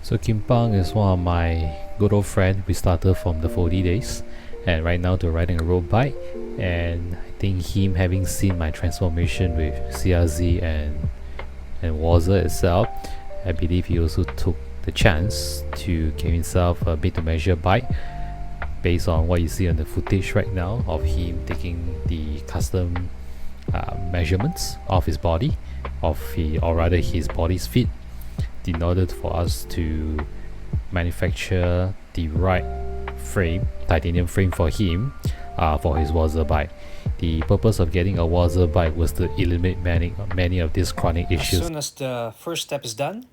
So Kim Phang is one of my good old friend. We started from the 40 days, and right now to riding a road bike. And I think him having seen my transformation with CRZ and Waza itself, I believe he also took the chance to give himself a bit to measure bike based on what you see on the footage right now of him taking the custom measurements of his body, or rather his body's fit, in order for us to manufacture the right frame, titanium frame for him, for his Waza bike. The purpose of getting a Waza bike was to eliminate many of these chronic issues. As soon as the first step is done,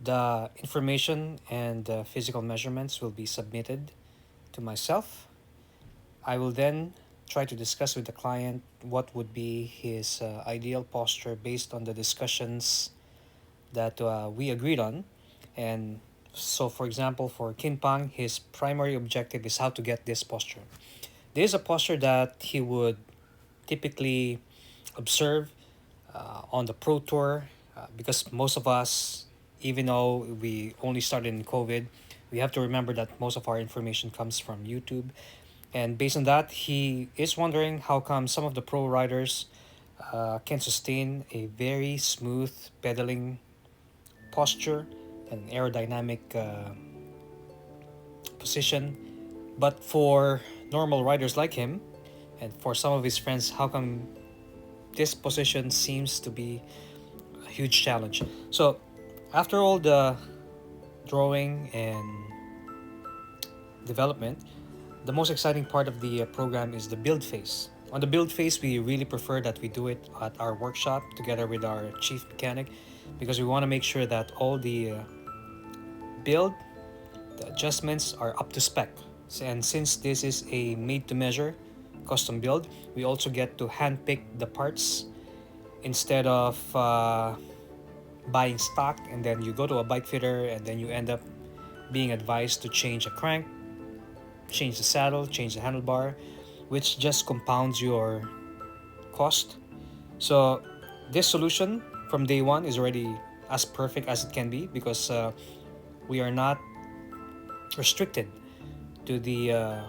the information and physical measurements will be submitted to myself. I will then try to discuss with the client what would be his ideal posture based on the discussions that we agreed on. And so, for example, for Kim Phang, his primary objective is how to get this posture. This is a posture that he would typically observe on the Pro Tour, because most of us, even though we only started in COVID, we have to remember that most of our information comes from YouTube. And based on that, he is wondering how come some of the pro riders can sustain a very smooth pedaling posture and aerodynamic position. But for normal riders like him, and for some of his friends, how come this position seems to be a huge challenge? So, after all the drawing and development, the most exciting part of the program is the build phase. On the build phase, we really prefer that we do it at our workshop together with our chief mechanic, because we want to make sure that all the build, the adjustments are up to spec. And since this is a made to measure custom build, we also get to handpick the parts instead of buying stock and then you go to a bike fitter and then you end up being advised to change a crank, change the saddle, change the handlebar, which just compounds your cost. So this solution from day one is already as perfect as it can be, because we are not restricted to the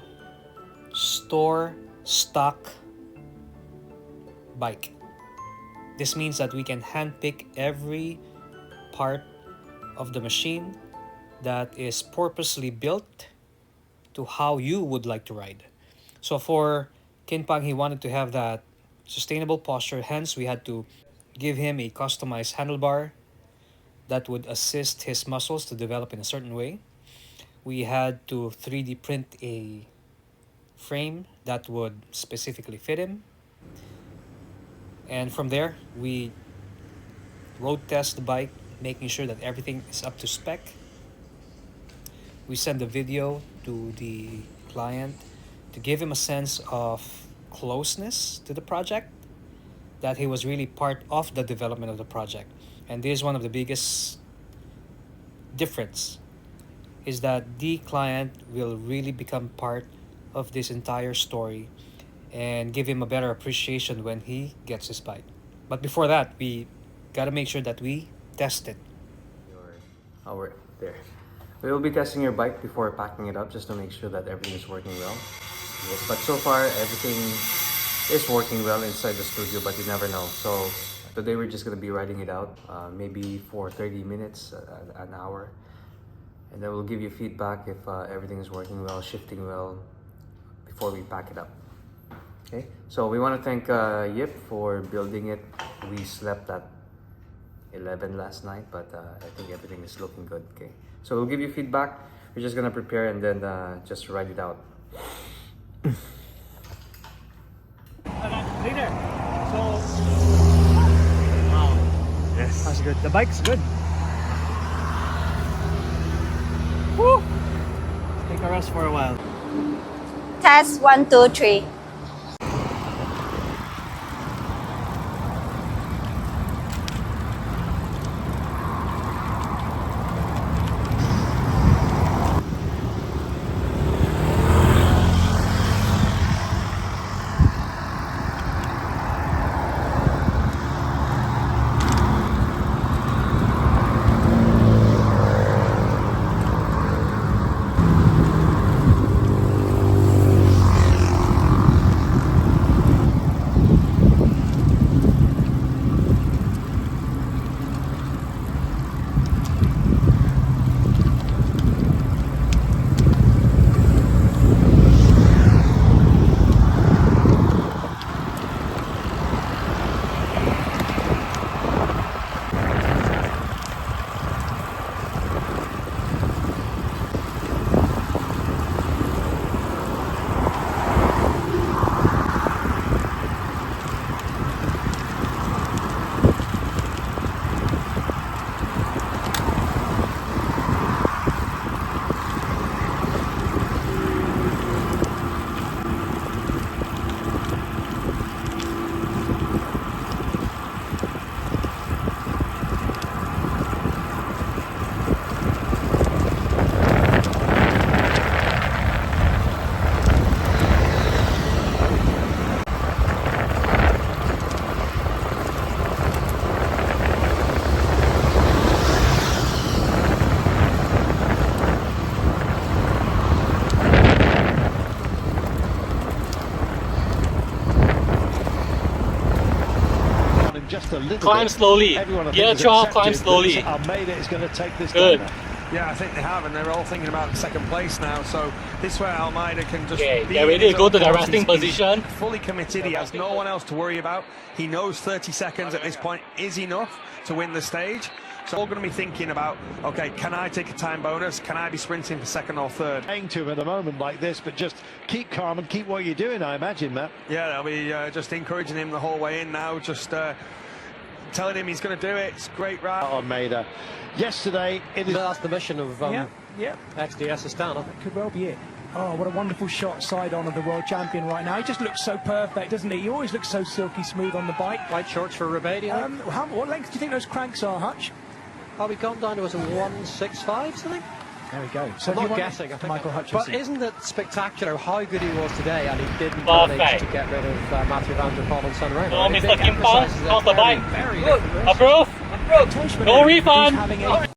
store stock bike. This means that we can handpick every part of the machine that is purposely built to how you would like to ride. So for Kim Phang, he wanted to have that sustainable posture, hence we had to give him a customized handlebar that would assist his muscles to develop in a certain way. We had to 3D print a frame that would specifically fit him. And from there, we road test the bike, making sure that everything is up to spec. We send the video to the client to give him a sense of closeness to the project, that he was really part of the development of the project. And this is one of the biggest difference, is that the client will really become part of this entire story and give him a better appreciation when he gets his bike. But before that, we gotta make sure that we test it. Our there. We will be testing your bike before packing it up, just to make sure that everything is working well. Yes, but so far everything is working well inside the studio, but you never know. So today we're just gonna be riding it out, maybe for 30 minutes, an hour, and then we'll give you feedback if everything is working well, shifting well, before we pack it up. Okay, so we want to thank Yip for building it. We slept at 11 last night, but I think everything is looking good. Okay, so we'll give you feedback. We're just gonna prepare and then just ride it out. Later. So, wow. Yes. That's good. The bike's good. Woo! Take a rest for a while. Test 1, 2, 3. just a little Climb bit. slowly. Everyone, I Gear think, has 12, accepted climb that slowly. Almeida is going to take this Good. down now. Yeah, I think they have, and they're all thinking about second place now. So this way, Almeida can just Okay, be get in ready his to go own to the force. resting He's position. fully committed. He has no one else to worry about. He knows 30 seconds at this point is enough to win the stage. So we're going to be thinking about, okay, can I take a time bonus? Can I be sprinting for second or third? Saying to him at a moment like this, but just keep calm and keep what you're doing, I imagine, Matt. Yeah, they'll be just encouraging him the whole way in now, just telling him he's going to do it. It's a great ride. Almeida. Yesterday, it is... That's the mission of Yeah, XDS Astana. that could well be it. Oh, what a wonderful shot side on of the world champion right now. He just looks so perfect, doesn't he? He always looks so silky smooth on the bike. White shorts for Rebay, do you think? What length do you think those cranks are, Hutch? Oh, we got down to was a 165 something? There we go. So I'm do you not want guessing. I think Michael Hutchinson. But isn't it spectacular how good he was today, and he didn't Perfect. manage to get rid of Matthew Van Der Poel and Sun Around. No, Mr. Kim Phang, how's the bike? Very Approve? Toshman No is refund. having a